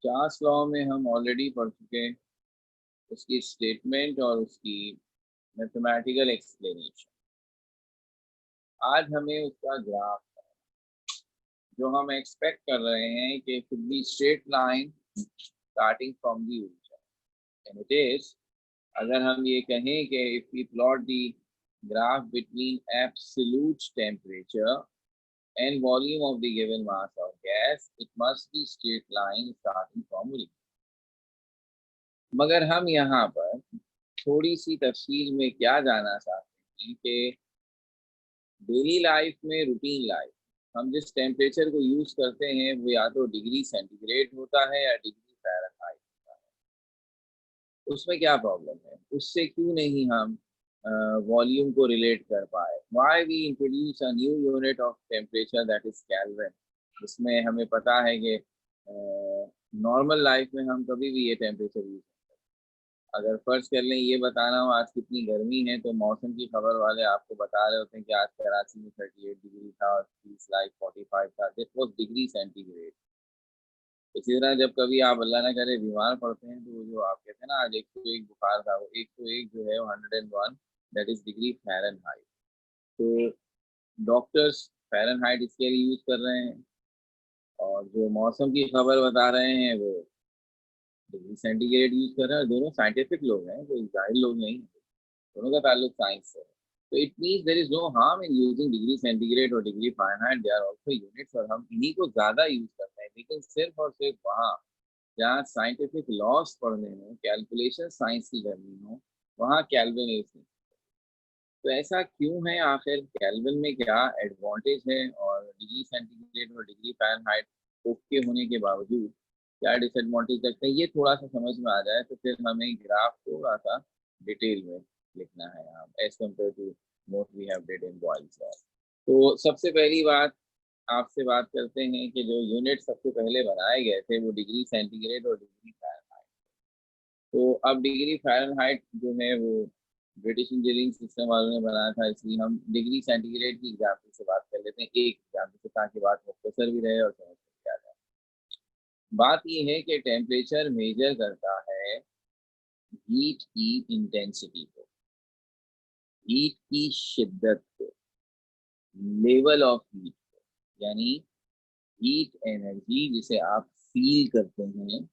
Charles law में हम already पढ़ चुके हैं उसकी स्टेटमेंट और उसकी मैथमेटिकल एक्सप्लेनेशन। आज हमें उसका ग्राफ जो हम एक्सपेक्ट कर रहे हैं कि should be straight line starting from the origin and it is, अगर हम ये कहें कि if we plot the graph between absolute temperature and volume of the given mass of gas, it must be straight line starting from origin. मगर हम यहाँ पर थोड़ी सी तफसील में क्या जानना चाहते हैं कि डेली लाइफ में, रूटीन लाइफ, हम जिस टेम्परेचर को यूज करते हैं वो या तो डिग्री सेंटीग्रेड होता है या डिग्री फ़ारेनहाइट होता है। उसमें क्या प्रॉब्लम है? उससे क्यों नहीं हम वॉल्यूम को रिलेट कर पाए? Why we introduce a new unit of temperature that is kelvin. इसमें हमें पता है कि नॉर्मल लाइफ में हम कभी भी ये टेम्परेचर यूज, अगर फर्ज कर लें ये बताना हो आज कितनी गर्मी है तो मौसम की खबर वाले आपको बता रहे होते हैं कि आज कराची में 38 डिग्री था और फील्स लाइक 45 था। This was degree centigrade. इसी तरह जब कभी आप अल्लाह ना करे बीमार पड़ते हैं तो जो आप कहते हैं ना आज 101 बुखार था, वो 101 जो है वो 101 दैट इज डिग्री फ़ारेनहाइट। तो डॉक्टर्स फ़ारेनहाइट इसके लिए यूज कर रहे हैं और जो मौसम की खबर बता रहे हैं वो डिग्री सेंटीग्रेड यूज कर रहे हैं। दोनों साइंटिफिक लोग हैं, कोई जाहिल लोग नहीं हैं। दोनों का ताल्लुक साइंस से है। तो it means there is no harm in using degree centigrade और degree Fahrenheit, they are also units और हम इन्हीं को ज़्यादा यूज करते हैं। लेकिन सिर्फ और सिर्फ वहाँ जहाँ साइंटिफिक लॉस पढ़ने हो, कैलकुलेशन साइंस की करनी हो, वहाँ केल्विन यूज नहीं। तो ऐसा क्यों है आखिर? केल्विन में क्या एडवांटेज है और डिग्री सेंटीग्रेड और डिग्री फ़ारेनहाइट ओके होने के बावजूद क्या डिसएडवांटेज लगते हैं? ये थोड़ा सा समझ में आ जाए तो फिर हमें ग्राफ थोड़ा सा डिटेल में लिखना है यहाँ as compare to what we have did in Boyle's law. तो सबसे पहली बात आपसे बात करते हैं कि जो यूनिट सबसे पहले बनाए गए थे वो डिग्री सेंटीग्रेड और डिग्री फ़ारेनहाइट। तो अब डिग्री फ़ारेनहाइट जो है वो ब्रिटिश इंजीनियरिंग सिस्टम वालों ने बनाया था, इसलिए हम डिग्री सेंटीग्रेड की एग्जाम्पल से बात कर लेते हैं, एक एग्जाम्पल से, ताकि बात मुख्तसर भी रहे और समझ में भी आ जाए। बात यह है कि टेम्परेचर मेजर करता है हीट की इंटेंसिटी को, हीट की शिद्दत को, लेवल ऑफ हीट को, यानी हीट एनर्जी जिसे आप फील करते हैं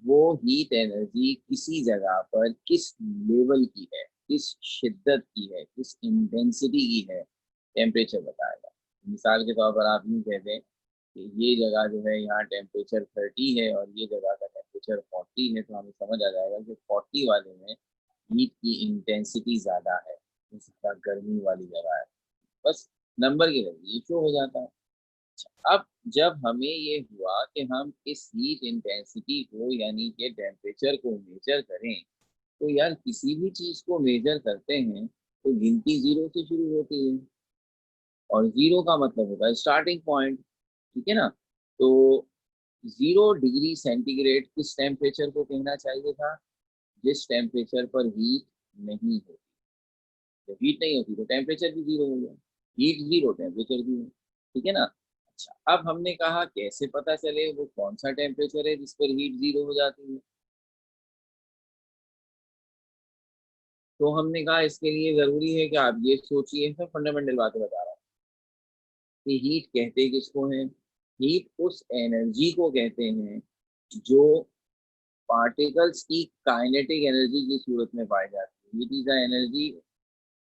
वो हीट एनर्जी किसी जगह पर किस लेवल की है, किस शिद्दत की है, किस इंटेंसिटी की है, टेम्परेचर बताएगा। मिसाल के तौर पर आप यूँ कह दें कि ये जगह जो है यहाँ टेम्परेचर 30 है और ये जगह का टेम्परेचर 40 है, तो हमें समझ आ जाएगा कि 40 वाले में हीट की इंटेंसिटी ज़्यादा है, जिसका गर्मी वाली जगह है। बस नंबर की वजह ये शो हो जाता है। अब जब हमें ये हुआ कि हम इस हीट इंटेंसिटी को यानी कि टेम्परेचर को मेजर करें, तो यार किसी भी चीज को मेजर करते हैं तो गिनती जीरो से शुरू होती है और जीरो का मतलब होता है स्टार्टिंग पॉइंट। ठीक है ना? तो 0 डिग्री सेंटीग्रेड किस टेम्परेचर को कहना चाहिए था? जिस टेम्परेचर पर हीट नहीं होती। जब हीट नहीं होती तो टेम्परेचर भी जीरो हो गया, हीट जीरो टेम्परेचर जीरो। ठीक है ना? अच्छा, अब हमने कहा कैसे पता चले वो कौन सा टेम्परेचर है जिस पर हीट जीरो हो जाती है? तो हमने कहा इसके लिए जरूरी है कि आप ये सोचिए, सब फंडामेंटल बातें बता रहा हूँ कि हीट कहते किसको हैं? हीट उस एनर्जी को कहते हैं जो पार्टिकल्स की काइनेटिक एनर्जी की सूरत में पाई जाती है। It is a energy,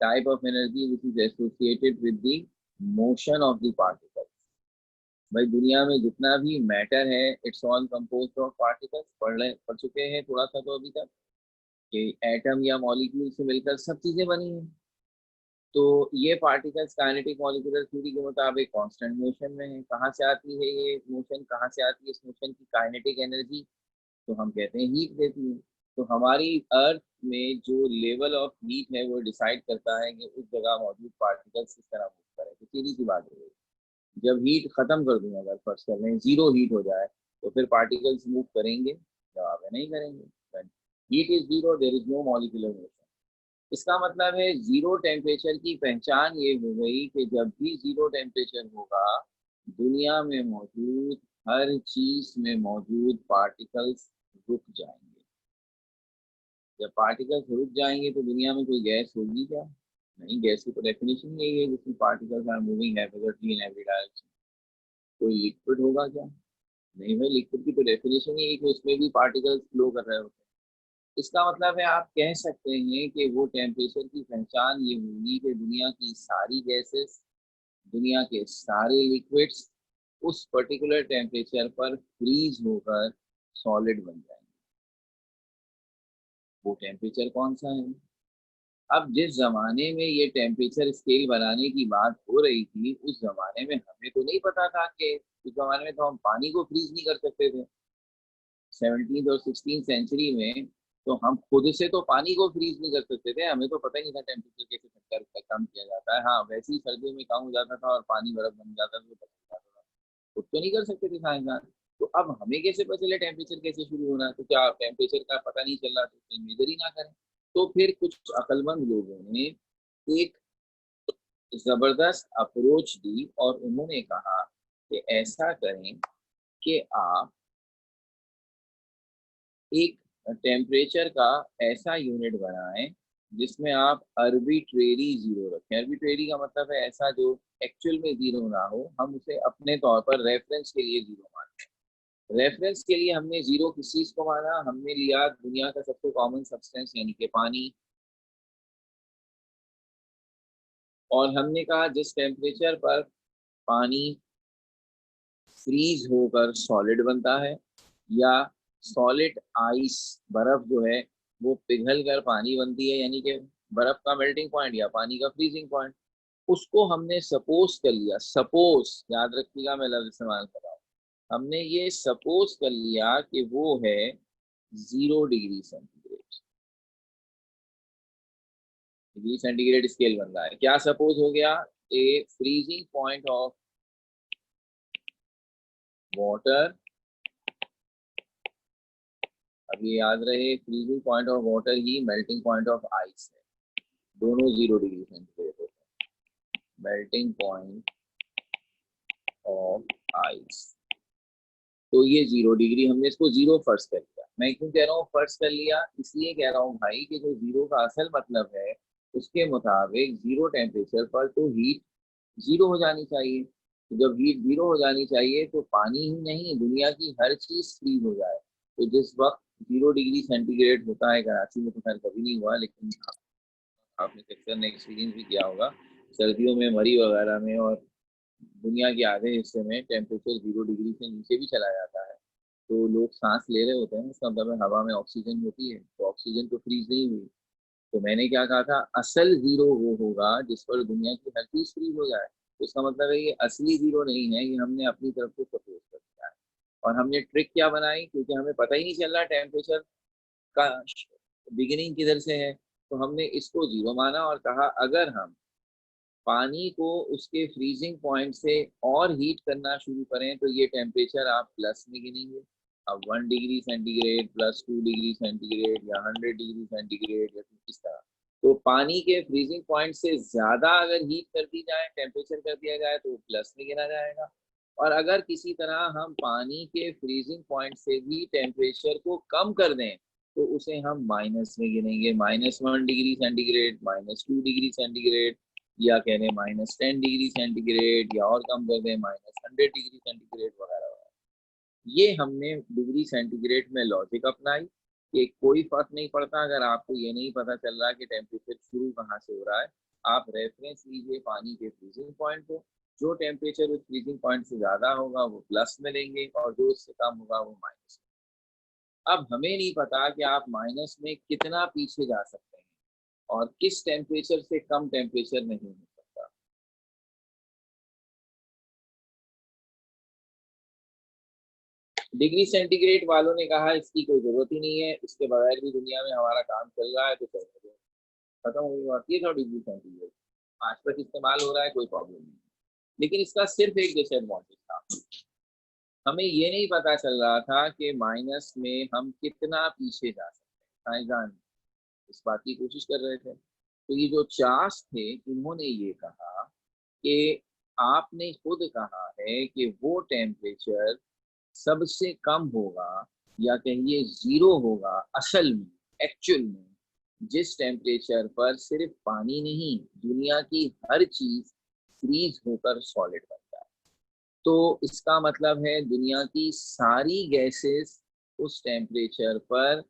type of energy which is associated with the motion of the particle. भाई दुनिया में जितना भी मैटर है it's all composed of particles. पढ़ चुके हैं थोड़ा सा तो अभी तक कि एटम या मॉलिक्यूल से मिलकर सब चीजें बनी हैं। तो ये पार्टिकल्स काइनेटिक मॉलिक्यूलर थ्योरी के मुताबिक कांस्टेंट मोशन में है। कहाँ से आती है ये मोशन? कहाँ से आती है इस मोशन की काइनेटिक एनर्जी? तो हम कहते हैं हीट देती है। तो हमारी अर्थ में जो लेवल ऑफ हीट है वो डिसाइड करता है कि उस जगह मौजूद पार्टिकल्स किस तरह मूव करें। तो सीधी सी बात है, जब हीट खत्म कर दूं, अगर फर्स्ट कर लें जीरो हीट हो जाए, तो फिर पार्टिकल्स मूव करेंगे? जवाब है नहीं करेंगे। Heat is zero, there is no molecular motion. इसका मतलब है जीरो टेम्परेचर की पहचान ये हो गई कि जब भी जीरो टेम्परेचर होगा दुनिया में मौजूद हर चीज में मौजूद पार्टिकल्स रुक जाएंगे। जब पार्टिकल्स रुक जाएंगे तो दुनिया में कोई गैस होगी क्या? नहीं, गैस की तो डेफिनेशन यही है जिसमें पार्टिकल्स आर मूविंग हैविगटली इन एवरी डायरेक्शन। कोई लिक्विड होगा क्या? नहीं भाई, लिक्विड की तो डेफिनेशन ही है कि उसमें भी पार्टिकल्स फ्लो कर रहे होते हैं। इसका मतलब है आप कह सकते हैं कि वो टेम्परेचर की पहचान ये होगी कि दुनिया की सारी गैसेस, दुनिया के सारे लिक्विड्स उस पर्टिकुलर टेम्परेचर पर फ्रीज होकर सॉलिड बन जाएंगे। वो टेम्परेचर कौन सा है? अब जिस जमाने में ये टेम्परेचर स्केल बनाने की बात हो रही थी, उस जमाने में हमें तो नहीं पता था कि उस जमाने में तो हम पानी को फ्रीज नहीं कर सकते थे। 17th और 16th सेंचुरी में तो हम खुद से तो पानी को फ्रीज नहीं कर सकते थे। हमें तो पता ही नहीं था टेम्परेचर कैसे कर कम किया जाता है। हाँ, वैसे ही सर्दियों में कम हो जाता था और पानी बर्फ बन जाता था तो पता चल जाता था। खुद तो नहीं कर सकते थे साइंसदान। तो अब हमें कैसे पता चले टेम्परेचर कैसे शुरू होना है? तो क्या टेम्परेचर का पता नहीं चल रहा तो मेजर ही ना करें? तो फिर कुछ अक्लमंद लोगों ने एक जबरदस्त अप्रोच दी और उन्होंने कहा कि ऐसा करें कि आप एक टेम्परेचर का ऐसा यूनिट बनाएं जिसमें आप अर्बिट्रेरी जीरो रखें। अर्बिट्रेरी का मतलब है ऐसा जो एक्चुअल में जीरो ना हो, हम उसे अपने तौर पर रेफरेंस के लिए जीरो मानते हैं। रेफरेंस के लिए हमने जीरो किस चीज को माना? हमने लिया दुनिया का सबसे कॉमन सब्सटेंस यानी कि पानी, और हमने कहा जिस टेम्परेचर पर पानी फ्रीज होकर सॉलिड बनता है, या सॉलिड आइस बर्फ जो है वो पिघल कर पानी बनती है, यानी कि बर्फ का मेल्टिंग पॉइंट या पानी का फ्रीजिंग पॉइंट, उसको हमने सपोज कर लिया। सपोज, याद रखिएगा मैं लफ्ज इस्तेमाल कर रहा हूँ। हमने ये सपोज कर लिया कि वो है 0 degree centigrade. Degree centigrade scale बन रहा है। क्या सपोज हो गया? ए फ्रीजिंग पॉइंट ऑफ वाटर। अब ये याद रहे, freezing point of water he melting point of ice है। दोनों 0 डिग्री सेंटीग्रेड होते हैं। मेल्टिंग पॉइंट ऑफ आइस, तो ये 0 डिग्री, हमने इसको जीरो फर्स्ट कर लिया। मैं क्यों कह रहा हूँ फर्स्ट कर लिया? इसलिए कह रहा हूँ भाई कि जो जीरो का असल मतलब है उसके मुताबिक जीरो टेम्परेचर पर तो हीट जीरो हो जानी चाहिए। तो जब हीट जीरो हो जानी चाहिए तो पानी ही नहीं, दुनिया की हर चीज फ्रीज हो जाए। तो जिस वक्त 0 डिग्री सेंटीग्रेड होता है, कराची में तो खैर कभी नहीं हुआ, लेकिन आपने अक्सर ने एक्सपीरियंस भी किया होगा, सर्दियों में मरी वगैरह में और दुनिया के आधे हिस्से में टेम्परेचर 0 डिग्री से नीचे भी चला जाता है। तो लोग सांस ले रहे होते हैं, इसका मतलब है हवा में ऑक्सीजन होती है, तो ऑक्सीजन तो फ्रीज नहीं हुई। तो मैंने क्या कहा था, असल जीरो वो होगा जिस पर दुनिया की हर चीज फ्रीज हो जाए। तो इसका मतलब है ये असली जीरो नहीं है, ये हमने अपनी तरफ से सपोज कर दिया है। और हमने ट्रिक क्या बनाई, क्योंकि हमें पता ही नहीं चल रहा टेम्परेचर का बिगिनिंग किधर से है, तो हमने इसको जीरो माना और कहा अगर हम पानी को उसके फ्रीजिंग पॉइंट से और हीट करना शुरू करें तो ये टेम्परेचर आप प्लस में गिनेंगे। अब 1 degree centigrade plus 2 degree centigrade या 100 डिग्री सेंटीग्रेड या इस तरह। तो पानी के फ्रीजिंग पॉइंट से ज्यादा अगर हीट कर दी जाए, टेम्परेचर कर दिया जाए, तो प्लस में गिना जाएगा। और अगर किसी तरह हम पानी के फ्रीजिंग पॉइंट से भी टेम्परेचर को कम कर दें तो उसे हम माइनस में गिनेंगे। -1 डिग्री सेंटीग्रेड, -2 डिग्री सेंटीग्रेड, या कह दें -10 डिग्री सेंटीग्रेड, या और कम कर दें -100 डिग्री सेंटीग्रेड वगैरह वगैरह। ये हमने डिग्री सेंटीग्रेड में लॉजिक अपनाई कि कोई फर्क नहीं पड़ता अगर आपको ये नहीं पता चल रहा कि टेम्परेचर शुरू कहाँ से हो रहा है। आप रेफरेंस लीजिए पानी के फ्रीजिंग पॉइंट को। जो टेम्परेचर उस फ्रीजिंग पॉइंट से ज्यादा होगा वो प्लस में लेंगे और जो उससे कम होगा वो माइनस में। अब हमें नहीं पता कि आप माइनस में कितना पीछे जा सकते हैं और किस टेम्परेचर से कम टेम्परेचर नहीं हो सकता। डिग्री सेंटीग्रेड वालों ने कहा इसकी कोई जरूरत ही नहीं है, इसके बगैर भी दुनिया में हमारा काम चल रहा है, तो चलने दो, खत्म हो गई बात। ये था डिग्री सेंटीग्रेड, आज तक इस्तेमाल हो रहा है, कोई प्रॉब्लम नहीं। लेकिन इसका सिर्फ एक डिसएडवांटेज था, हमें ये नहीं पता चल रहा था कि माइनस में हम कितना पीछे जा सकते हैं। साइंसदान इस बात की कोशिश कर रहे थे। तो ये जो चार्ल्स थे इन्होंने ये कहा कि आपने खुद कहा है कि वो टेम्परेचर सबसे कम होगा या कहिए जीरो होगा असल में, एक्चुअल में, जिस टेम्परेचर पर सिर्फ पानी नहीं, दुनिया की हर चीज फ्रीज होकर सॉलिड बनता है। तो इसका मतलब है दुनिया की सारी गैसेस उस टेम्परेचर पर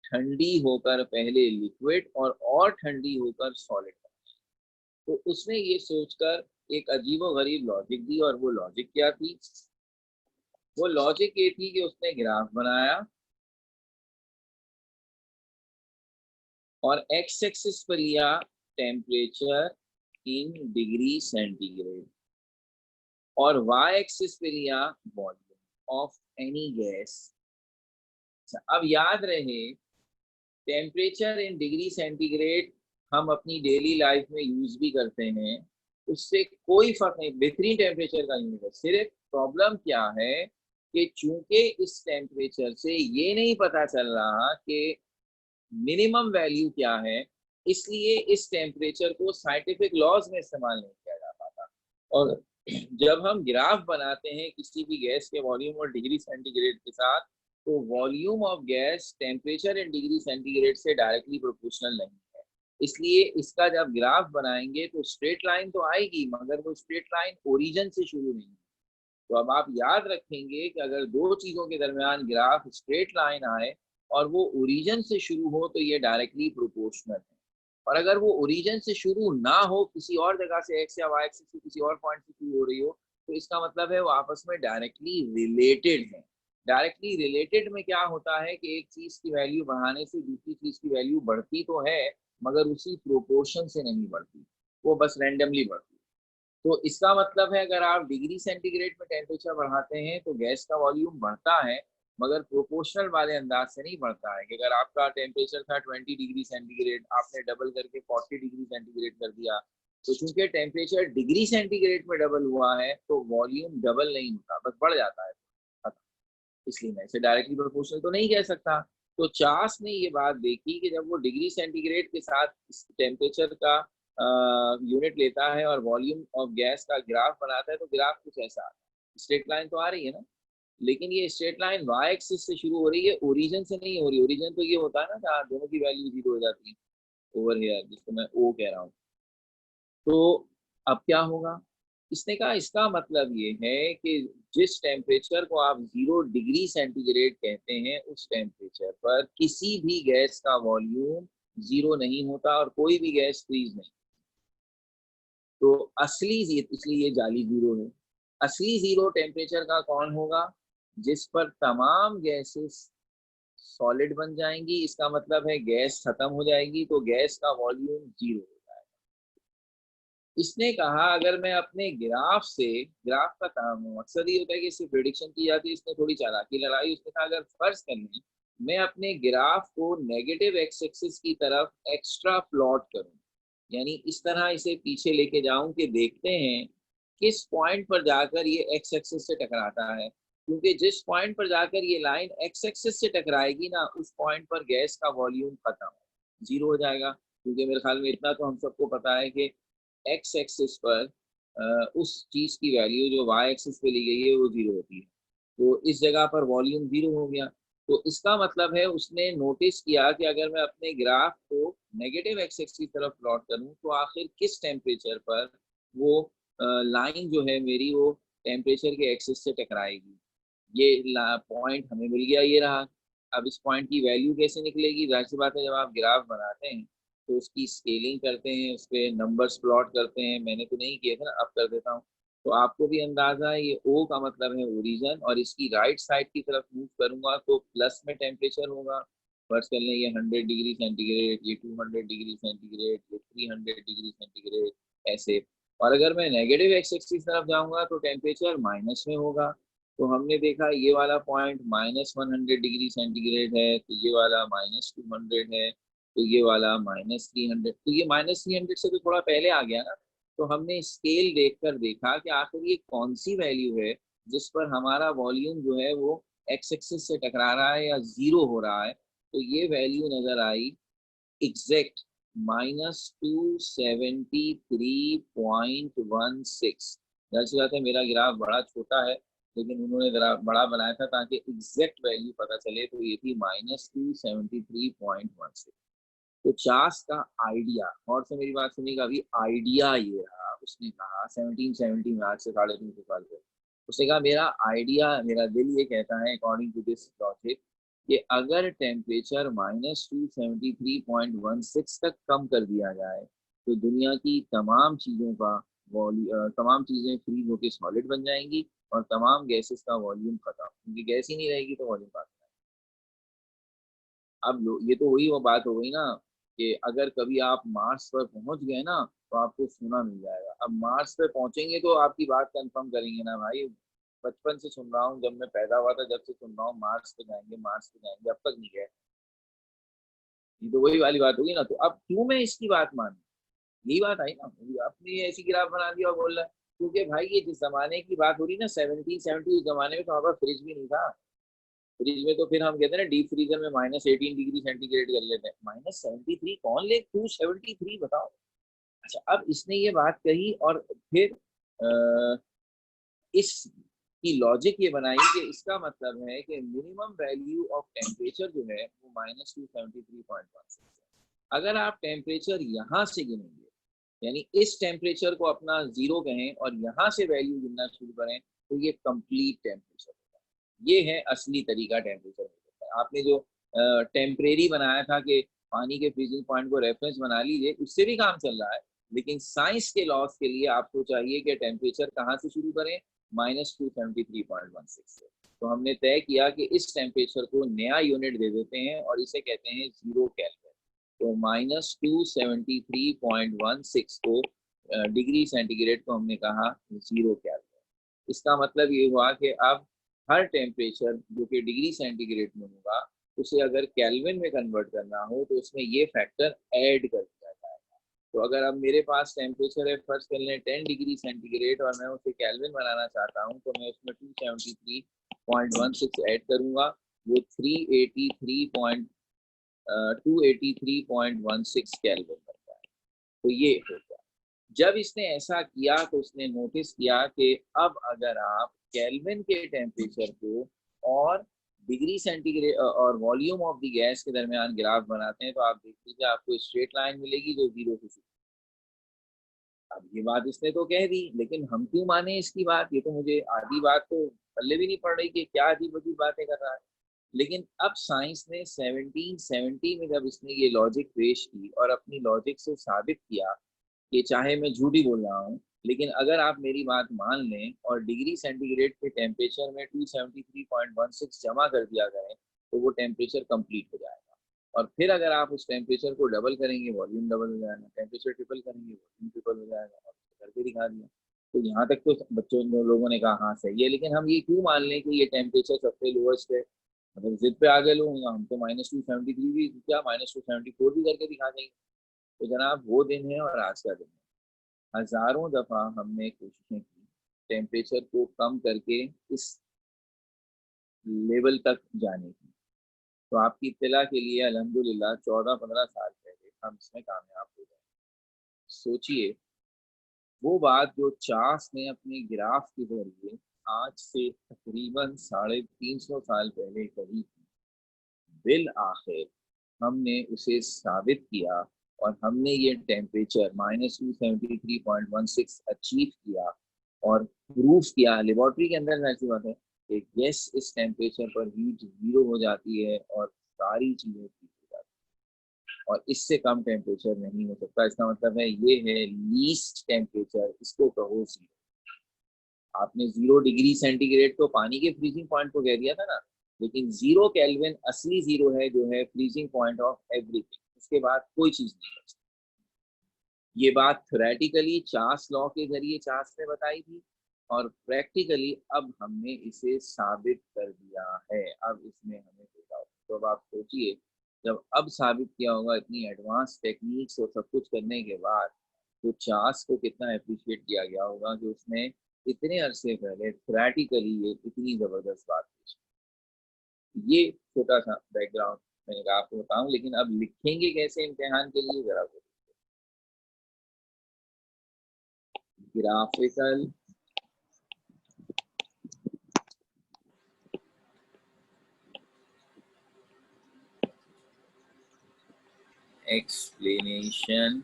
ठंडी होकर पहले लिक्विड और ठंडी होकर सॉलिड बनती है। तो उसने ये सोचकर एक अजीबोगरीब लॉजिक दी, और वो लॉजिक क्या थी? वो लॉजिक ये थी कि उसने ग्राफ बनाया और एक्स एक्सिस पर लिया टेम्परेचर इन डिग्री सेंटीग्रेड और वाई एक्सिस पे लिया वॉल्यूम ऑफ एनी गैस। अब याद रहे, टेम्परेचर इन डिग्री सेंटीग्रेड हम अपनी डेली लाइफ में यूज भी करते हैं, उससे कोई फर्क नहीं, बेहतरीन टेम्परेचर का यूज है। सिर्फ प्रॉब्लम क्या है कि चूंकि इस टेम्परेचर से ये नहीं पता चल रहा कि मिनिमम वैल्यू क्या है, इसलिए इस टेम्परेचर को साइंटिफिक लॉज में इस्तेमाल नहीं किया जा पाता। और जब हम ग्राफ बनाते हैं किसी भी गैस के वॉल्यूम और डिग्री सेंटीग्रेड के साथ, तो volume of gas temperature in degree centigrade से डायरेक्टली प्रोपोर्शनल नहीं है। इसलिए इसका जब ग्राफ बनाएंगे तो स्ट्रेट लाइन तो आएगी, मगर वो स्ट्रेट लाइन ओरिजिन से शुरू नहीं है। तो अब आप याद रखेंगे कि अगर दो चीजों के दरमियान ग्राफ स्ट्रेट लाइन आए और वो ओरिजिन से शुरू हो तो ये डायरेक्टली प्रोपोर्शनल है। और अगर वो ओरिजिन से शुरू ना हो, किसी और जगह से एक्स या वाई एक्सिस से किसी और पॉइंट से शुरू हो रही हो, तो इसका मतलब है वो आपस में डायरेक्टली रिलेटेड है। डायरेक्टली रिलेटेड में क्या होता है कि एक चीज की वैल्यू बढ़ाने से दूसरी चीज की वैल्यू बढ़ती तो है, मगर उसी प्रोपोर्शन से नहीं बढ़ती, वो बस रैंडमली बढ़ती। तो इसका मतलब है अगर आप डिग्री सेंटीग्रेड में टेम्परेचर बढ़ाते हैं तो गैस का वॉल्यूम बढ़ता है, मगर प्रोपोर्शनल वाले अंदाज से नहीं बढ़ता है। कि अगर आपका टेम्परेचर था 20 डिग्री सेंटीग्रेड, आपने डबल करके 40 डिग्री सेंटीग्रेड कर दिया, तो चूंकि टेम्परेचर डिग्री सेंटीग्रेड में डबल हुआ है तो वॉल्यूम डबल नहीं होता, बस बढ़ जाता है। इसलिए मैं इसे डायरेक्टली प्रोपोर्शनल तो नहीं कह सकता। तो चार्ल्स ने ये बात देखी कि जब वो डिग्री सेंटीग्रेड के साथ टेम्परेचर का यूनिट लेता है और वॉल्यूम ऑफ गैस का ग्राफ बनाता है, तो ग्राफ कुछ ऐसा आता है। स्ट्रेट लाइन तो आ रही है ना, लेकिन ये स्ट्रेट लाइन वाई एक्सिस से शुरू हो रही है, ओरिजिन से नहीं हो रही। ओरिजिन तो ये होता है ना जहाँ दोनों की वैल्यू जीरो हो जाती है, ओवर हियर, जिसको मैं ओ कह रहा हूँ। तो अब क्या होगा? इसने कहा इसका मतलब ये है कि जिस टेम्परेचर को आप 0 डिग्री सेंटीग्रेड कहते हैं, उस टेम्परेचर पर किसी भी गैस का वॉल्यूम जीरो नहीं होता और कोई भी गैस फ्रीज नहीं। तो असली इसलिए ये जाली जीरो है। असली जीरो टेम्परेचर का कौन होगा? जिस पर तमाम गैसेस सॉलिड बन जाएंगी। इसका मतलब है गैस खत्म हो जाएगी तो गैस का वॉल्यूम जीरो हो जाएगा। इसने कहा अगर मैं अपने ग्राफ से, ग्राफ का काम मकसद ये होता है कि इससे प्रिडिक्शन की जाती है, इसने थोड़ी चालाकी लगाई। उसने कहा अगर फर्ज कर लें मैं अपने ग्राफ को नेगेटिव एक्स एक्सिस की तरफ एक्स्ट्रा प्लॉट करूं, यानी इस तरह इसे पीछे लेके जाऊं कि देखते हैं किस पॉइंट पर जाकर ये एक्स एक्सिस से टकराता है। क्योंकि जिस पॉइंट पर जाकर ये लाइन एक्स एक्सिस से टकराएगी ना, उस पॉइंट पर गैस का वॉल्यूम खत्म, जीरो हो जाएगा। क्योंकि मेरे ख्याल में इतना तो हम सबको पता है कि एक्स एक्सिस पर उस चीज की वैल्यू जो वाई एक्सिस पे ली गई है वो जीरो होती है। तो इस जगह पर वॉल्यूम जीरो हो गया। तो इसका मतलब है उसने नोटिस किया कि अगर मैं अपने ग्राफ को नेगेटिव एक्स एक्सिस की तरफ प्लॉट करूं तो आखिर किस टेम्परेचर पर वो लाइन जो है मेरी वो टेम्परेचर के एक्सिस से टकराएगी। ये पॉइंट हमें मिल गया, ये रहा। अब इस पॉइंट की वैल्यू कैसे निकलेगी? जाहिर सी बात है, जब आप ग्राफ बनाते हैं तो उसकी स्केलिंग करते हैं, उस पर नंबर्स प्लॉट करते हैं। मैंने तो नहीं किया था ना, अब कर देता हूँ। तो आपको भी अंदाजा है, ये ओ का मतलब है ओरिजन, और इसकी राइट साइड की तरफ मूव करूंगा तो प्लस में टेम्परेचर होगा। फर्स्ट कर लें ये 100 डिग्री सेंटीग्रेड, ये 200 डिग्री सेंटीग्रेड, ये 300 डिग्री सेंटीग्रेड, ऐसे। और अगर मैं नेगेटिव एक्स एक्सिस तरफ जाऊंगा तो टेम्परेचर माइनस में होगा। तो हमने देखा ये वाला पॉइंट -100 डिग्री सेंटीग्रेड है, तो ये वाला -200 है, तो ये वाला -300। तो ये -300 से तो थोड़ा पहले आ गया ना। तो हमने स्केल देखकर देखा कि आखिर ये कौन सी वैल्यू है जिस पर हमारा वॉल्यूम जो है वो एक्स एक्सिस से टकरा रहा है या जीरो हो रहा है। तो ये वैल्यू नजर आई एग्जैक्ट -273.16। दरअसल बात है मेरा ग्राफ बड़ा छोटा है, लेकिन उन्होंने जरा बड़ा बनाया था ताकि एग्जैक्ट वैल्यू पता चले। तो ये थी -273.16। तो चास का आइडिया, और से मेरी बात सुनिएगा, अभी आइडिया ये रहा। उसने कहा 1770 में, आज से 350 साल पहले, उसने कहा मेरा आइडिया, मेरा दिल ये कहता है अकॉर्डिंग टू दिस लॉजिक कि अगर टेम्परेचर -273.16 तक कम कर दिया जाए तो दुनिया की तमाम चीज़ों का तमाम चीज़ें फ्रीज होकर सॉलिड बन जाएंगी और तमाम गैसेस का वॉल्यूम खत्म, क्योंकि गैस ही नहीं रहेगी तो वॉल्यूम बात। अब ये तो वही वो बात हो गई ना कि अगर कभी आप मार्स पर पहुंच गए ना तो आपको सोना मिल जाएगा। अब मार्स पे पहुंचेंगे तो आपकी बात कंफर्म करेंगे ना भाई। बचपन से सुन रहा हूँ, जब मैं पैदा हुआ था जब से सुन रहा हूँ मार्स पे जाएंगे, मार्स पे जाएंगे, अब तक नहीं गए। ये तो वही वाली बात होगी ना। तो अब क्यों मैं इसकी बात मानूं? यही बात आई ना, अपनी ऐसी ग्राफ बना दिया और बोल रहा है। क्योंकि भाई ये जिस जमाने की बात हो रही ना 1770, उस जमाने में तो हमारे पास फ्रिज भी नहीं था। फ्रिज में तो फिर हम कहते हैं ना डीप फ्रीजर में -18 डिग्री सेंटीग्रेड कर लेते हैं। -73 कौन ले, 273 बताओ। अच्छा, अब इसने ये बात कही और फिर इस की लॉजिक ये बनाई कि इसका मतलब है कि मिनिमम वैल्यू ऑफ टेम्परेचर जो है वो -273.16 है। अगर आप टेम्परेचर यहाँ से गिनेंगे, यानी इस टेम्परेचर को अपना जीरो कहें और यहाँ से वैल्यू गिनना शुरू करें, तो ये कंप्लीट टेम्परेचर होगा। ये है असली तरीका टेम्परेचर मेजर का। आपने जो टेम्परेरी बनाया था कि पानी के फ्रीजिंग पॉइंट को रेफरेंस बना लीजिए, उससे भी काम चल रहा है। लेकिन साइंस के लॉस के लिए आपको चाहिए कि टेम्परेचर कहाँ से शुरू करें, -273.16 से। तो हमने तय किया कि इस टेम्परेचर को नया यूनिट दे देते हैं और इसे कहते हैं 0 केल्विन। तो -273.16 को डिग्री सेंटीग्रेड को हमने कहा 0 केल्विन। इसका मतलब ये हुआ कि अब हर टेम्परेचर जो कि डिग्री सेंटीग्रेड में होगा उसे अगर केल्विन में कन्वर्ट करना हो तो उसमें ये फैक्टर ऐड कर दिया जाएगा। तो अगर अब मेरे पास टेम्परेचर है, फर्स्ट कर लें 10 डिग्री सेंटीग्रेड, और मैं उसे केल्विन बनाना चाहता हूँ, तो मैं उसमें 273.16 ऐड करूंगा। वो 283.16 केल्विन बनता है। तो ये हो गया। जब इसने ऐसा किया तो उसने नोटिस किया कि अब अगर आप केल्विन के टेम्परेचर को और डिग्री सेंटीग्रेड और वॉल्यूम ऑफ द गैस के दरमियान ग्राफ बनाते हैं तो आप देख लीजिए आपको स्ट्रेट लाइन मिलेगी जो 0 से शुरू। अब ये बात इसने तो कह दी, लेकिन हम क्यों माने इसकी बात? ये तो मुझे आधी बात तो पल्ले भी नहीं पड़ रही कि क्या अजीब अजीब बातें कर रहा है। लेकिन अब साइंस ने 1770 में जब इसने ये लॉजिक पेश की और अपनी लॉजिक से साबित किया कि चाहे मैं झूठी बोल रहा हूँ, लेकिन अगर आप मेरी बात मान लें और डिग्री सेंटीग्रेड के टेम्परेचर में 273.16 जमा कर दिया जाए तो वो टेम्परेचर कंप्लीट हो जाएगा। और फिर अगर आप उस टेम्परेचर को डबल करेंगे, वॉल्यूम डबल हो जाएगा, टेम्परेचर ट्रिपल करेंगे, वॉल्यूम ट्रिपल हो जाएगा, और करके दिखा दिया। तो यहाँ तक तो बच्चों लोगों ने कहा हाँ सही है, लेकिन हम ये क्यों मान लें कि ये टेम्परेचर सबसे लोएस्ट है? मतलब जिद पे आ गए लोग, हम तो -273 भी क्या -274 भी करके दिखा देंगे। तो जनाब वो दिन है और आज का दिन है। हजारों दफा हमने कोशिशें की टेम्परेचर को कम करके इस लेवल तक जाने की। तो आपकी इत्तला के लिए अल्हम्दुलिल्लाह 14-15 साल पहले हम इसमें कामयाब हो गए। सोचिए वो बात जो चार्ल्स ने अपने ग्राफ के जरिए आज से तकरीबन 350 साल पहले कही थी, बिल आखिर हमने उसे साबित किया और हमने ये टेम्परेचर -273.16 अचीव किया और प्रूफ किया। लेबोरेटरी के अंदर ऐसी बात है कि गैस इस टेम्परेचर पर हीट 0 हो जाती है और सारी चीजें ठीक हो जाती है और इससे कम टेम्परेचर नहीं हो सकता। इसका मतलब है ये है लीस्ट टेम्परेचर, इसको कहो 0। आपने 0 डिग्री सेंटीग्रेड तो पानी के फ्रीजिंग पॉइंट को कह दिया था ना, लेकिन 0 केल्विन असली 0 है जो है फ्रीजिंग पॉइंट ऑफ एवरीथिंग। उसके बाद कोई चीज नहीं है। ये बात थ्योरेटिकली चार्ल्स लॉ के जरिए चार्ल्स ने बताई थी और प्रैक्टिकली अब हमने इसे साबित कर दिया है। अब इसमें हमें देखा, तो अब आप सोचिए जब अब साबित किया होगा इतनी एडवांस टेक्निक्स और सब कुछ करने के बाद, तो चार्ल्स को कितना अप्रिशिएट किया गया होगा कि उसने इतने अरसे पहले थ्योरेटिकली ये इतनी जबरदस्त बात पेश की। ये छोटा सा बैकग्राउंड मैंने कहा आपको बताऊं, लेकिन अब लिखेंगे कैसे इम्तिहान के लिए जरा ग्राफिकल एक्सप्लेनेशन।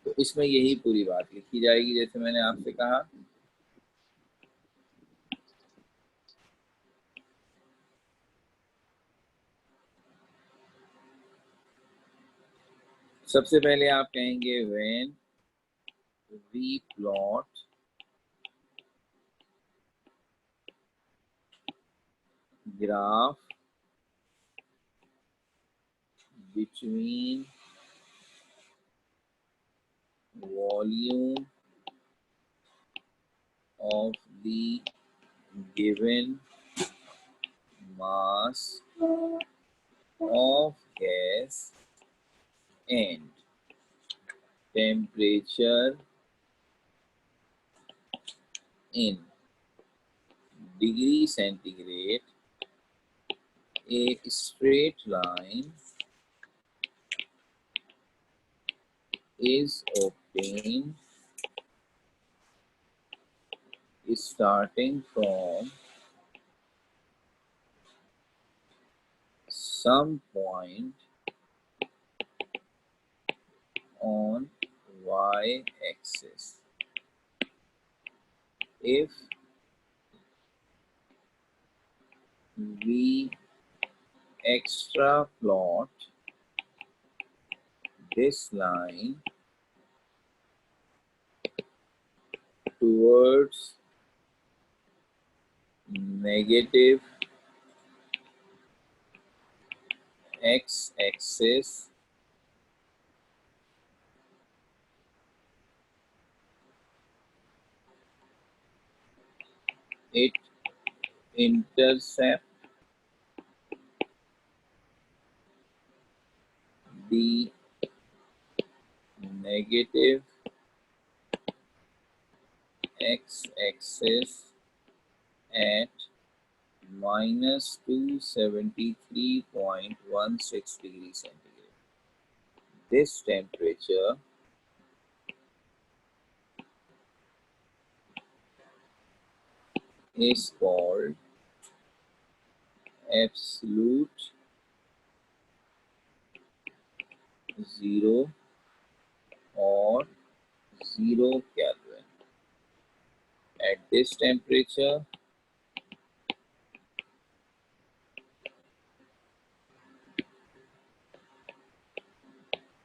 तो इसमें यही पूरी बात लिखी जाएगी जैसे मैंने आपसे कहा। सबसे पहले आप कहेंगे when we plot graph between volume of the given mass of gas and temperature in degree centigrade, a straight line is obtained starting from some point on y-axis. If we extraplot this line towards negative x-axis, it intercepts the negative x-axis at minus 273.16 degrees centigrade. This temperature is called absolute zero or zero Kelvin. At this temperature,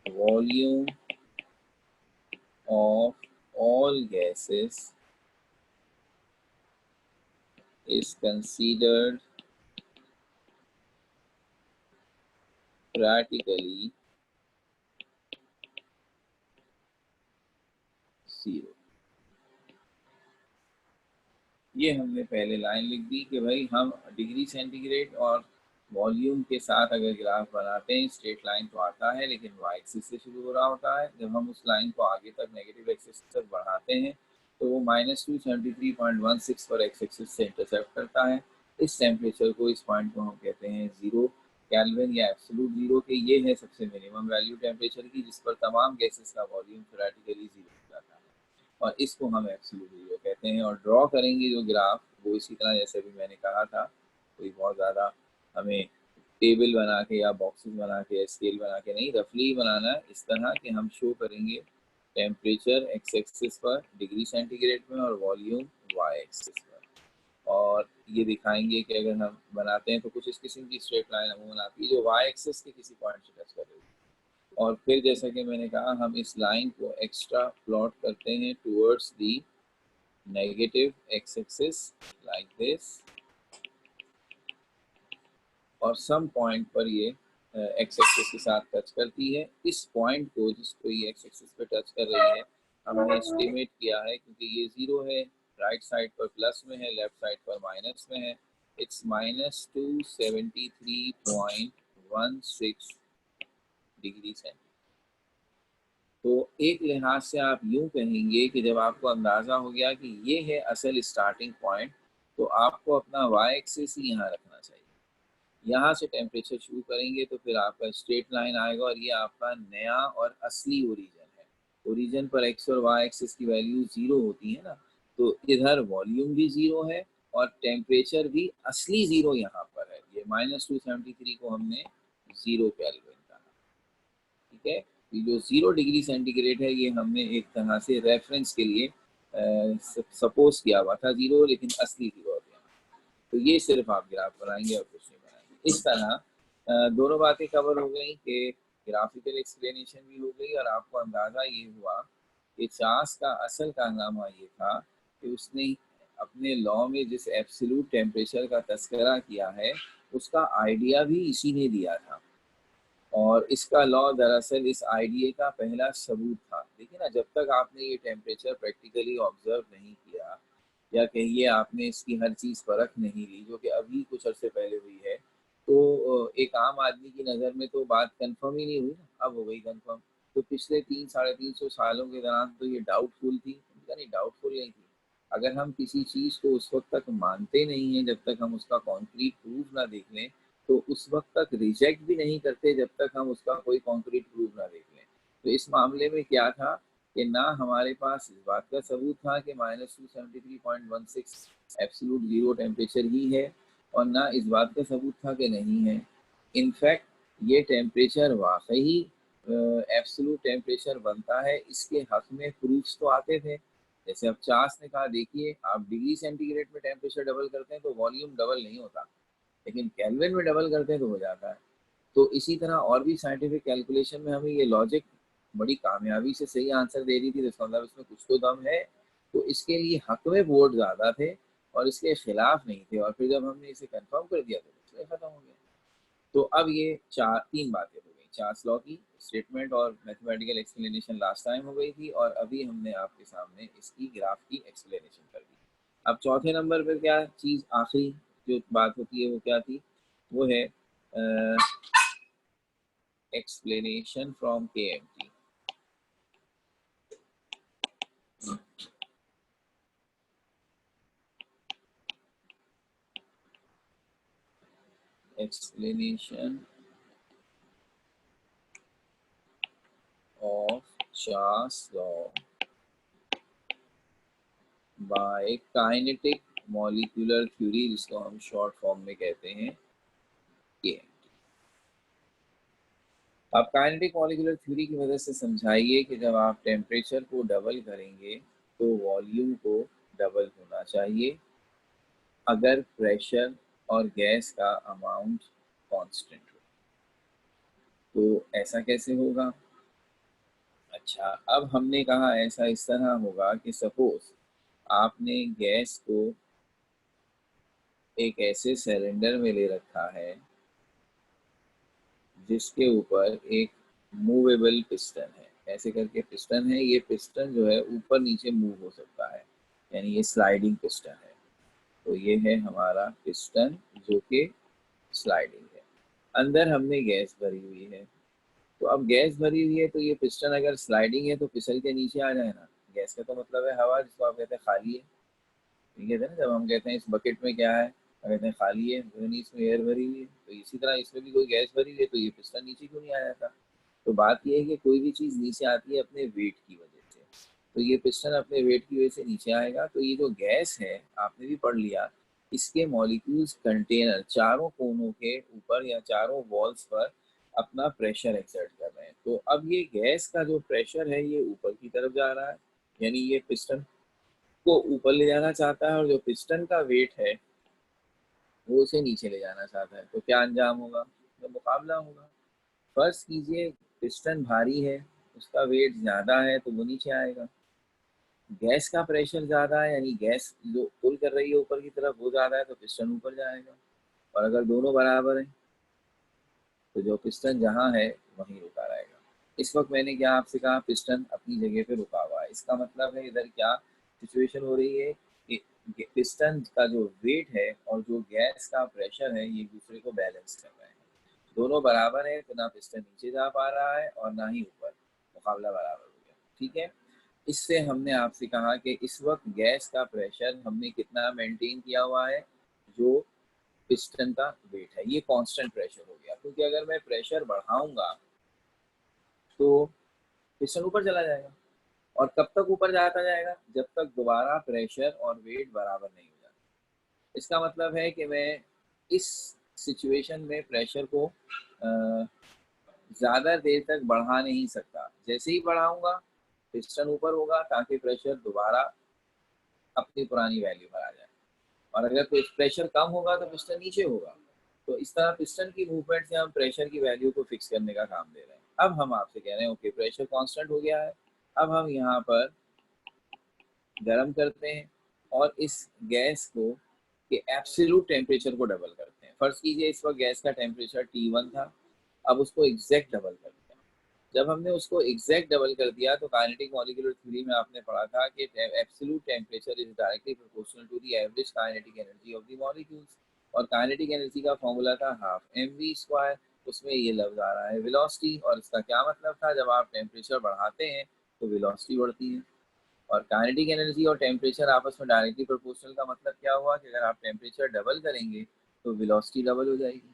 volume of all gases is considered practically zero. ये हमने पहले line लिख दी कि भाई हम degree centigrade और volume के साथ अगर ग्राफ बनाते हैं स्ट्रेट लाइन तो आता है, लेकिन वाई एक्सिस से शुरू हो रहा होता है। जब हम उस लाइन को आगे तक नेगेटिव एक्सिस तक बढ़ाते हैं तो वो माइनस 273.16 पर एक्स एक्सिस से इंटरसेप्ट करता है। इस टेम्परेचर को, इस पॉइंट को हम कहते हैं जीरो केल्विन या एब्सोल्यूट जीरो के। ये है सबसे मिनिमम वैल्यू टेम्परेचर की जिस पर तमाम गैसेस का वॉल्यूम थ्योरेटिकली जीरो हो जाता है, और इसको हम एब्सोल्यूट जीरो कहते हैं। और ड्रॉ करेंगे जो ग्राफ वो इसी तरह जैसे भी मैंने कहा था, कोई बहुत ज़्यादा हमें टेबल बना के या बॉक्सेस बना के या स्केल बना के नहीं, रफली बनाना है इस तरह कि हम शो करेंगे टेम्परेचर एक्स एक्सिस पर डिग्री सेंटीग्रेड में और वॉल्यूम वाई एक्सिस पर, और ये दिखाएंगे कि अगर हम बनाते हैं तो कुछ इस किस्म की स्ट्रेट लाइन अमूमन आती है जो वाई एक्सिस के किसी पॉइंट से टच कर रही है। और फिर जैसा कि मैंने कहा हम इस लाइन को एक्स्ट्रा प्लॉट करते हैं towards the negative x axis like this, और सम पॉइंट पर ये एक्स एक्सिस के साथ टच करती है। इस पॉइंट को जिसको ये एक्स एक्सिस पे टच कर रही है हमने एस्टिमेट किया है, क्योंकि ये जीरो है, राइट साइड पर प्लस में है, लेफ्ट साइड पर माइनस में है। It's minus 273.16 degree centigrade. तो एक लिहाज से आप यूं कहेंगे कि जब आपको अंदाज़ा हो गया कि ये है असल स्टार्टिंग पॉइंट, तो आपको अपना वाई एक्सिस ही यहाँ रखना चाहिए। यहाँ से टेम्परेचर शुरू करेंगे तो फिर आपका स्ट्रेट लाइन आएगा और ये आपका नया और असली ओरिजिन है। ओरिजिन पर एक्स और वाई एक्सिस की वैल्यू जीरो होती है ना, तो इधर वॉल्यूम भी जीरो है और टेम्परेचर भी असली जीरो यहाँ पर है। ये माइनस 273 को हमने 0 केल्विन का। ठीक है, ये जो 0 डिग्री सेंटीग्रेड है ये हमने एक तरह से रेफरेंस के लिए सपोज किया हुआ था 0, लेकिन असली 0 है। तो ये सिर्फ आप ग्राफ बनाएंगे और कुछ नहीं बनाएंगे। इस तरह दोनों बातें कवर हो गई कि ग्राफिकल एक्सप्लेनेशन भी हो गई और आपको अंदाज़ा ये हुआ कि चार्ल्स का असल कारनामा ये था कि उसने अपने लॉ में जिस एब्सोल्यूट टेम्परेचर का तस्करा किया है उसका आइडिया भी इसी ने दिया था, और इसका लॉ दरअसल इस आइडिया का पहला सबूत था। देखिए ना, जब तक आपने ये टेम्परेचर प्रैक्टिकली ऑब्जर्व नहीं किया या कहिए आपने इसकी हर चीज़ परख नहीं ली, जो कि अभी कुछ अर्से पहले हुई है, तो एक आम आदमी की नज़र में तो बात कंफर्म ही नहीं हुई ना, अब हो गई कंफर्म। तो पिछले 300-350 सालों के दौरान तो ये डाउटफुल थी, नहीं डाउटफुल नहीं थी। अगर हम किसी चीज़ को उस वक्त तक मानते नहीं हैं जब तक हम उसका कॉन्क्रीट प्रूफ ना देख लें, तो उस वक्त तक रिजेक्ट भी नहीं करते जब तक हम उसका कोई कॉन्क्रीट प्रूफ ना देख लें। तो इस मामले में क्या था कि ना हमारे पास इस बात का सबूत था कि -273.16 एब्सोल्यूट जीरो टेम्परेचर ही है, और ना इस बात का सबूत था कि नहीं है। इनफैक्ट ये टेम्परेचर वाकई एब्सोल्यूट टेम्परेचर बनता है, इसके हक में प्रूफ्स तो आते थे। जैसे अब चार्ल्स ने कहा, देखिए आप डिग्री सेंटीग्रेड में टेम्परेचर डबल करते हैं तो वॉल्यूम डबल नहीं होता, लेकिन केल्विन में डबल करते हैं तो हो जाता है। तो इसी तरह और भी साइंटिफिक कैलकुलेशन में हमें ये लॉजिक बड़ी कामयाबी से सही आंसर दे रही थी, तो इसका मतलब इसमें कुछ तो दम है। तो इसके लिए हक में वोट ज़्यादा थे और इसके खिलाफ नहीं थे, और फिर जब हमने इसे कंफर्म कर दिया तो इसलिए ख़त्म हो गया। तो अब ये तीन बातें हो गई, चार्ल्स लॉ की स्टेटमेंट और मैथमेटिकल एक्सप्लेनेशन लास्ट टाइम हो गई थी, और अभी हमने आपके सामने इसकी ग्राफ की एक्सप्लेनेशन कर दी। अब चौथे नंबर पर क्या चीज़ आखिरी जो बात होती है वो क्या थी, वो है explanation from KMT. Explanation of Charles law by kinetic molecular theory, जिसको हम शॉर्ट फॉर्म में कहते हैं KMT। आप काइनेटिक मॉलिक्यूलर थ्योरी की वजह से समझाइए कि जब आप टेम्परेचर को डबल करेंगे तो वॉल्यूम को डबल होना चाहिए अगर प्रेशर और गैस का अमाउंट कांस्टेंट हो। तो ऐसा कैसे होगा? अच्छा, अब हमने कहा ऐसा इस तरह होगा कि सपोज आपने गैस को एक ऐसे सिलेंडर में ले रखा है जिसके ऊपर एक मूवेबल पिस्टन है, ऐसे करके पिस्टन है, ये पिस्टन जो है ऊपर नीचे मूव हो सकता है, यानी ये स्लाइडिंग पिस्टन है। तो ये है हमारा पिस्टन जो कि स्लाइडिंग है, अंदर हमने गैस भरी हुई है। तो अब गैस भरी हुई है तो ये पिस्टन अगर स्लाइडिंग है तो फिसल के नीचे आ जाए ना। गैस का तो मतलब है हवा, जिसको आप कहते हैं खाली है। ठीक है ना, जब हम कहते हैं इस बकेट में क्या है, हम कहते हैं खाली है, यानी इसमें एयर भरी हुई है। तो इसी तरह इसमें भी कोई गैस भरी हुई है, तो ये पिस्टन नीचे क्यों नहीं आ जाता? तो बात ये है कि कोई भी चीज़ नीचे आती है अपने वेट की वजह से, तो ये पिस्टन अपने वेट की वजह से नीचे आएगा। तो ये जो गैस है, आपने भी पढ़ लिया, इसके मॉलिक्यूल्स कंटेनर चारों कोनों के ऊपर या चारों वॉल्स पर अपना प्रेशर एक्सर्ट कर रहे हैं। तो अब ये गैस का जो प्रेशर है ये ऊपर की तरफ जा रहा है, यानी ये पिस्टन को ऊपर ले जाना चाहता है, और जो पिस्टन का वेट है वो उसे नीचे ले जाना चाहता है। तो क्या अंजाम होगा? तो मुकाबला होगा। फर्ज कीजिए पिस्टन भारी है, उसका वेट ज़्यादा है तो वो नीचे आएगा। गैस का प्रेशर ज़्यादा है, यानी गैस जो पुल कर रही है ऊपर की तरफ वो ज़्यादा है, तो पिस्टन ऊपर जाएगा। और अगर दोनों बराबर हैं तो जो पिस्टन जहाँ है वहीं रुका रहेगा। इस वक्त मैंने क्या आपसे कहा, पिस्टन अपनी जगह पे रुका हुआ है। इसका मतलब है इधर क्या सिचुएशन हो रही है कि पिस्टन का जो वेट है और जो गैस का प्रेशर है ये एक दूसरे को बैलेंस कर रहे हैं। दोनों बराबर है तो ना पिस्टन नीचे जा पा रहा है और ना ही ऊपर, मुकाबला बराबर हो गया। ठीक है, इससे हमने आपसे कहा कि इस वक्त गैस का प्रेशर हमने कितना मेंटेन किया हुआ है, जो पिस्टन का वेट है, ये कांस्टेंट प्रेशर हो गया। क्योंकि अगर मैं प्रेशर बढ़ाऊंगा तो पिस्टन ऊपर चला जाएगा, और कब तक ऊपर जाता जाएगा? जब तक दोबारा प्रेशर और वेट बराबर नहीं हो जाता। इसका मतलब है कि मैं इस सिचुएशन में प्रेशर को ज़्यादा देर तक बढ़ा नहीं सकता। जैसे ही बढ़ाऊंगा पिस्टन ऊपर होगा ताकि प्रेशर दोबारा अपनी पुरानी वैल्यू पर आ जाए, और अगर प्रेशर कम होगा तो पिस्टन नीचे होगा। तो इस तरह पिस्टन की मूवमेंट से हम प्रेशर की वैल्यू को फिक्स करने का काम दे रहे हैं। अब हम आपसे कह रहे हैं ओके प्रेशर कांस्टेंट हो गया है, अब हम यहाँ पर गर्म करते हैं और इस गैस को के एब्सोल्यूट टेम्परेचर को डबल करते हैं। फर्स्ट कीजिए इस वक्त गैस का टेम्परेचर T1 था, अब उसको एग्जैक्ट डबल करते हैं। जब हमने उसको एग्जैक्ट डबल कर दिया तो काइनेटिक मॉलिक्यूलर थ्योरी में आपने पढ़ा था कि absolute temperature is directly proportional to the average kinetic energy of the molecules, और काइनेटिक एनर्जी का फॉर्मूला था हाफ mv²। उसमें ये लफ्ज आ रहा है वेलोसिटी, और इसका क्या मतलब था, जब आप टेम्परेचर बढ़ाते हैं तो वेलोसिटी बढ़ती है, और काइनेटिक एनर्जी और टेम्परेचर आपस में डायरेक्टली प्रोपोर्शनल का मतलब क्या हुआ कि अगर आप टेम्परेचर डबल करेंगे तो वेलोसिटी डबल हो जाएगी।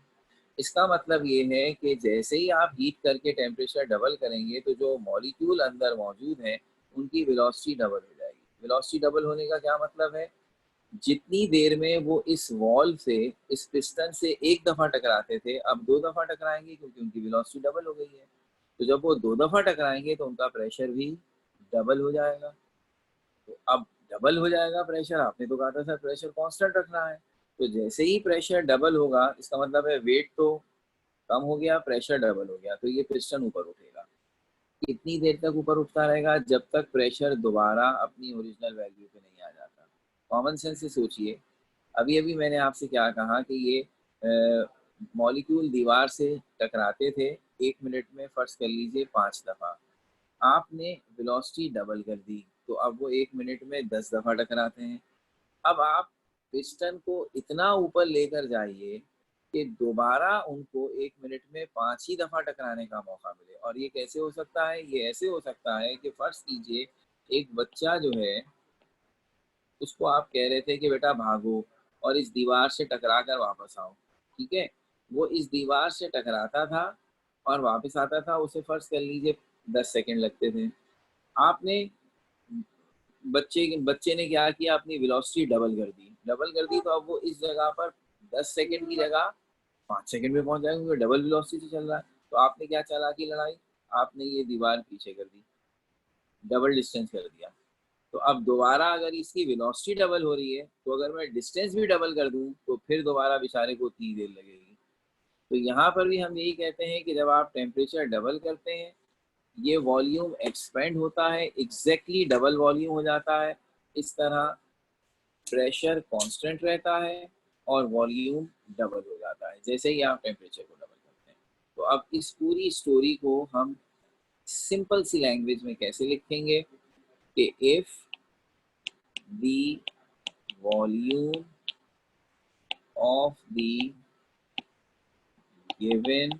इसका मतलब ये है कि जैसे ही आप हीट करके टेम्परेचर डबल करेंगे तो जो मॉलिक्यूल अंदर मौजूद हैं उनकी वेलोसिटी डबल हो जाएगी। वेलोसिटी डबल होने का क्या मतलब है, जितनी देर में वो इस वॉल से, इस पिस्टन से एक दफा टकराते थे, अब दो दफा टकराएंगे क्योंकि उनकी वेलोसिटी डबल हो गई है। तो जब वो दो दफा टकराएंगे तो उनका प्रेशर भी डबल हो जाएगा। तो अब डबल हो जाएगा प्रेशर, आपने तो कहा था सर प्रेशर कांस्टेंट रखना है, तो जैसे ही प्रेशर डबल होगा इसका मतलब है वेट तो कम हो गया, प्रेशर डबल हो गया, तो ये पिस्टन ऊपर उठेगा। कितनी देर तक ऊपर उठता रहेगा, जब तक प्रेशर दोबारा अपनी ओरिजिनल वैल्यू पे नहीं आ जाता। कॉमन सेंस से सोचिए, अभी अभी मैंने आपसे क्या कहा कि ये मॉलिक्यूल दीवार से टकराते थे 1 मिनट में, फर्ज कर लीजिए 5 दफा, आपने वेलोसिटी डबल कर दी तो अब वो 1 मिनट में 10 दफा टकराते हैं। अब आप पिस्टन को इतना ऊपर लेकर जाइए कि दोबारा उनको 1 मिनट में 5 ही दफा टकराने का मौका मिले। और ये कैसे हो सकता है, ये ऐसे हो सकता है कि फर्ज कीजिए एक बच्चा जो है उसको आप कह रहे थे कि बेटा भागो और इस दीवार से टकरा कर वापस आओ, ठीक है, वो इस दीवार से टकराता था और वापस आता था, उसे फर्ज कर लीजिए 10 सेकेंड लगते थे। आपने बच्चे ने क्या किया, अपनी वेलोसिटी डबल कर दी तो अब वो इस जगह पर 10 सेकेंड की जगह 5 सेकेंड में पहुंच जाएगा क्योंकि डबल वेलोसिटी से चल रहा है। तो आपने क्या चालाकी लड़ाई, आपने ये दीवार पीछे कर दी, डबल डिस्टेंस कर दिया। तो अब दोबारा अगर इसकी वेलोसिटी डबल हो रही है तो अगर मैं डिस्टेंस भी डबल कर दूं तो फिर दोबारा बेचारे को इतनी देर लगेगी। तो यहाँ पर भी हम यही कहते हैं कि जब आप टेम्परेचर डबल करते हैं ये वॉल्यूम एक्सपेंड होता है, एग्जैक्टली डबल वॉल्यूम हो जाता है। इस तरह प्रेशर कांस्टेंट रहता है और वॉल्यूम डबल हो जाता है जैसे ही आप टेम्परेचर को डबल करते हैं। तो अब इस पूरी स्टोरी को हम सिंपल सी लैंग्वेज में कैसे लिखेंगे कि if the volume of the given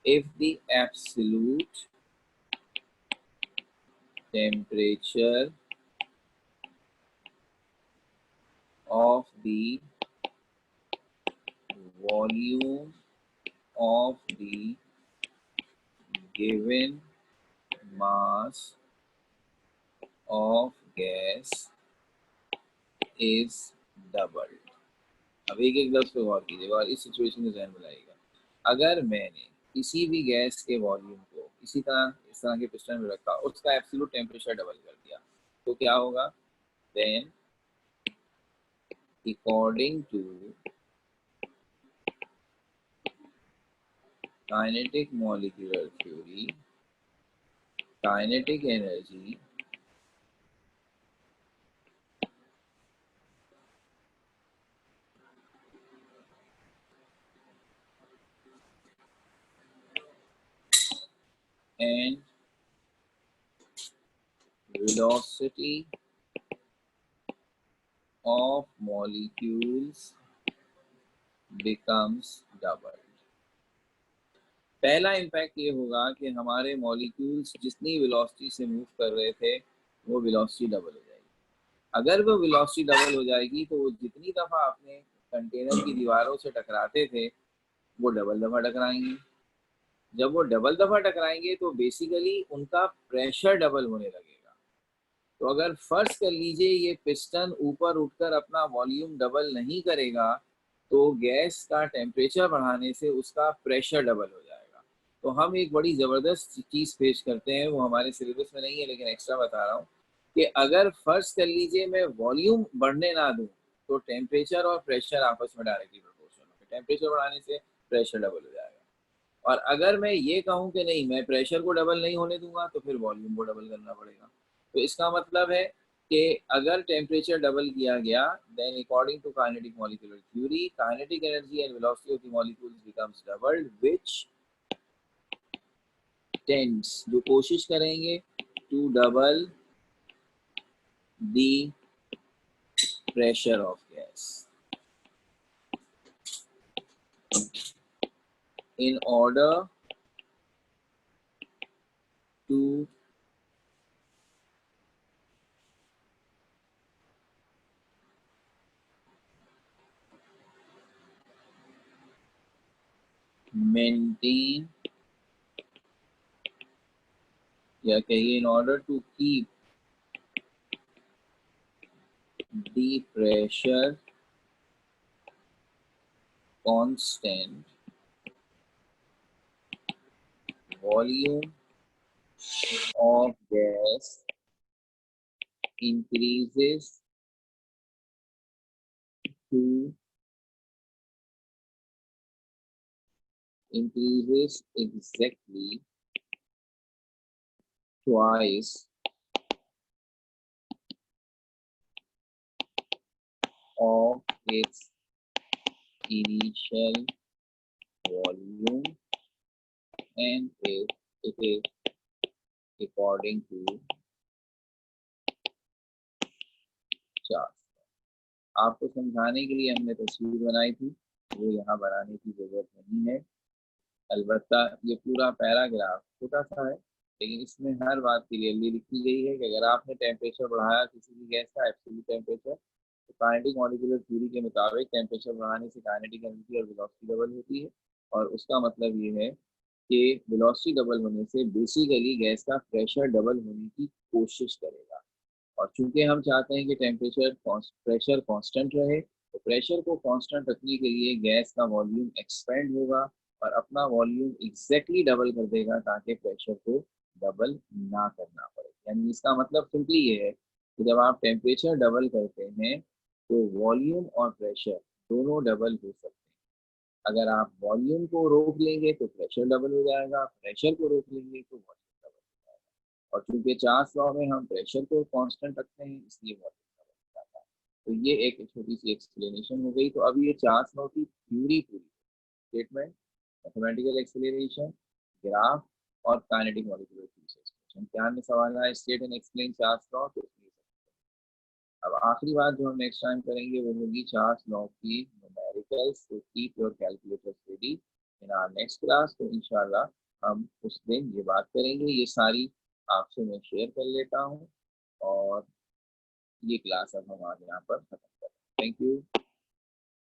if the absolute temperature of the volume of the given mass of gas is doubled। अब एक एक लफ्ज पे गौर कीजिएगा और इस सिचुएशन में ध्यान में लाइएगा। अगर मैंने किसी भी गैस के वॉल्यूम को इस तरह के पिस्टन में रखा, उसका एब्सोल्यूट टेम्परेचर डबल कर दिया तो क्या होगा, then according to kinetic molecular theory, kinetic energy and velocity of molecules becomes doubled। पहला इम्पैक्ट ये होगा कि हमारे मॉलिक्यूल्स जितनी वेलोसिटी से मूव कर रहे थे वो वेलोसिटी डबल हो जाएगी। अगर वो वेलोसिटी डबल हो जाएगी तो वो जितनी दफ़ा आपने कंटेनर की दीवारों से टकराते थे वो डबल दफ़ा टकराएंगे। जब वो डबल दफा टकराएंगे तो बेसिकली उनका प्रेशर डबल होने लगेगा। तो अगर फर्ज कर लीजिए ये पिस्टन ऊपर उठकर अपना वॉल्यूम डबल नहीं करेगा तो गैस का टेम्परेचर बढ़ाने से उसका प्रेशर डबल हो जाएगा। तो हम एक बड़ी ज़बरदस्त चीज़ पेश करते हैं, वो हमारे सिलेबस में नहीं है लेकिन एक्स्ट्रा बता रहा हूँ कि अगर फर्ज कर लीजिए मैं वॉल्यूम बढ़ने ना दूँ तो टेम्परेचर और प्रेशर आपस में डायरेक्टली प्रोपोर्शनल होगा। टेम्परेचर बढ़ाने से प्रेशर डबल हो जाएगा। और अगर मैं ये कहूँ कि नहीं मैं प्रेशर को डबल नहीं होने दूंगा तो फिर वॉल्यूम को डबल करना पड़ेगा। तो इसका मतलब है कि अगर टेम्परेचर डबल किया गया then according to kinetic molecular theory kinetic energy and velocity of the molecules becomes doubled which tends, जो कोशिश करेंगे to double the pressure of gas in order to maintain या कहिए in order to keep the pressure constant, volume of gas increases exactly twice of its initial volume and if it is according to charge. आपको समझाने के लिए हमने तस्वीर बनाई थी, वो यहाँ बनाने की जरूरत नहीं है। अलबत्ता ये पूरा पैराग्राफ छोटा सा है लेकिन इसमें हर बात क्लियरली लिखी गई है कि अगर आपने टेम्परेचर बढ़ाया किसी भी गैस का एब्सोल्यूट टेम्परेचर तो काइनेटिक मॉलिक्यूलर थ्योरी के मुताबिक टेम्परेचर बढ़ाने से काइनेटिक एनर्जी और वेलोसिटी डबल होती है। और उसका मतलब ये है कि वेलोसिटी डबल होने से बेसिकली गैस का प्रेशर डबल होने की कोशिश करेगा। और चूंकि हम चाहते हैं कि प्रेशर कांस्टेंट रहे तो प्रेशर को कांस्टेंट रखने के लिए गैस का वॉल्यूम एक्सपेंड होगा और अपना वॉल्यूम एग्जैक्टली डबल कर देगा ताकि प्रेशर को डबल ना करना पड़े। यानी इसका मतलब सिंपली ये है कि जब आप टेम्परेचर डबल करते हैं तो वॉल्यूम और प्रेशर दोनों डबल हो सकते हैं। अगर आप वॉल्यूम को रोक लेंगे तो प्रेशर डबल हो जाएगा, प्रेशर को रोक लेंगे तो वॉल्यूम डबल हो जाएगा। और चूंकि चार्ल्स लॉ में हम प्रेशर को कांस्टेंट रखते हैं इसलिए वॉल्यूम डबल हो जाता है। तो ये एक छोटी सी एक्सप्लेनेशन हो गई। तो अब ये चार्ल्स लॉ की थ्योरी पूरी स्टेटमेंट, मैथमेटिकल एक्सेलरेशन, ग्राफ और काइनेटिक मॉलिक्यूलर एक्सेलरेशन। क्या में सवाल आया state and explain Charles law तो अब आखिरी बात जो हम नेक्स्ट टाइम करेंगे वो होगी चार्ल्स लॉ की न्यूमेरिकल्स। तो keep your calculators ready in our next class. तो इंशाल्लाह हम उस दिन ये बात करेंगे। ये सारी आपसे मैं शेयर कर लेता हूँ और ये क्लास अब हम आज यहाँ पर खत्म करें। Thank you.